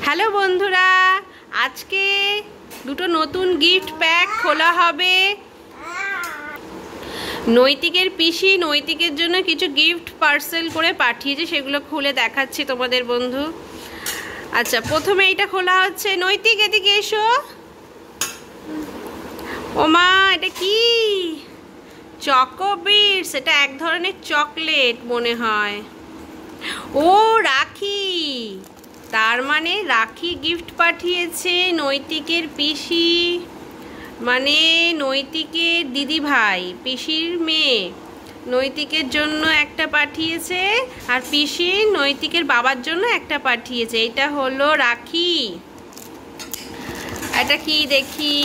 Hello বন্ধুরা, আজকে দুটো নতুন গিফট প্যাক খোলা হবে। নৈতিকের পিসি নৈতিকের জন্য কিছু গিফট পার্সেল করে পাঠিয়েছে, সেগুলো খুলে দেখাচ্ছি তোমাদের বন্ধু। আচ্ছা, প্রথমে এইটা খোলা হচ্ছে। নৈতিক, এদিকে এসো। ওমা, এটা কি? চকোবিটস। এটা এক ধরনের চকলেট মনে হয়। ও, রাখি। তার মানে রাখি গিফট পাঠিয়েছে নৈতিকের পিসি, মানে নৈতিকের দিদি ভাই, পিসির মেয়ে নৈতিকের জন্য একটা পাঠিয়েছে, আর পিসি নৈতিকের বাবার জন্য একটা পাঠিয়েছে। এটা হলো রাখি। এটা কি দেখি?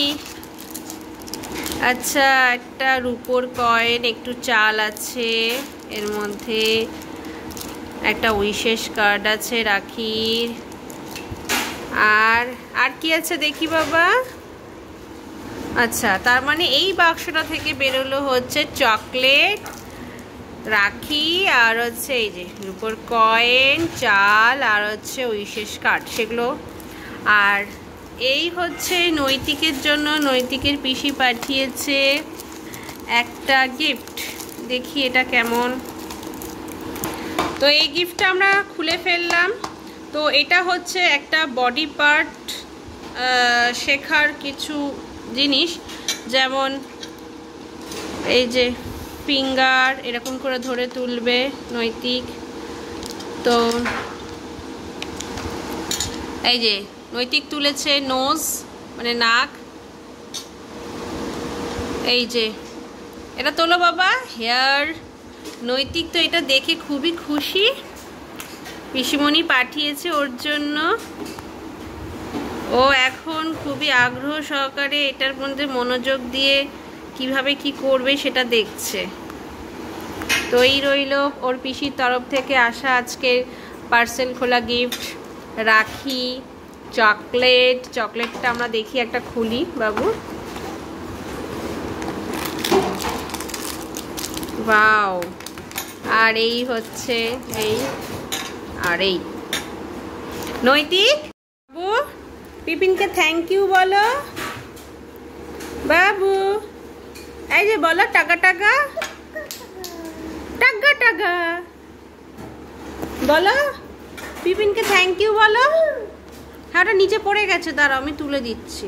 আচ্ছা, একটা রূপোর কয়েন, একটু চাল আছে এর মধ্যে, একটা উইশেস কার্ড আছে রাখির। আর কি আছে দেখি বাবা। আচ্ছা, তার মানে এই বাক্সটা থেকে বেরোলো হচ্ছে চকলেট, রাখি, আর হচ্ছে এই যে রূপোর কয়েন, চাল, আর হচ্ছে উইশেস কার্ড, সেগুলো। আর এই হচ্ছে নৈতিকের জন্য নৈতিকের পিসি পাঠিয়েছে একটা গিফট। দেখি এটা কেমন। তো এই গিফটটা আমরা খুলে ফেললাম। তো এটা হচ্ছে একটা বডি পার্ট শেখার কিছু জিনিস, যেমন এই যে ফিঙ্গার এরকম করে ধরে তুলবে নৈতিক। তো এই যে নৈতিক তুলেছে নোজ, মানে নাক। এই যে এটা তোলো বাবা, হেয়ার। নৈতিক তো এটা দেখে খুবই খুশি, পিসিমণি পাঠিয়েছে ওর জন্য। ও এখন খুবই আগ্রহ সহকারে এটার মধ্যে মনোযোগ দিয়ে কিভাবে কি করবে সেটা দেখছে। তো এই রইল ওর পিসির তরফ থেকে আসা আজকে পার্সেল খোলা গিফট, রাখি, চকলেট। চকলেটটা আমরা দেখি, একটা খুলি বাবু। ওয়াও। আর এই হচ্ছে এই, আর এই নৈতিক বাবু, পিপিনকে থ্যাংক ইউ বলো বাবু। এই যে বলো, টাকা টাকা টাকা টাকা বলো, পিপিনকে থ্যাংক ইউ বলো। হ্যাঁ, ওটা নিচে পড়ে গেছে, দাঁড়াও আমি তুলে দিচ্ছি।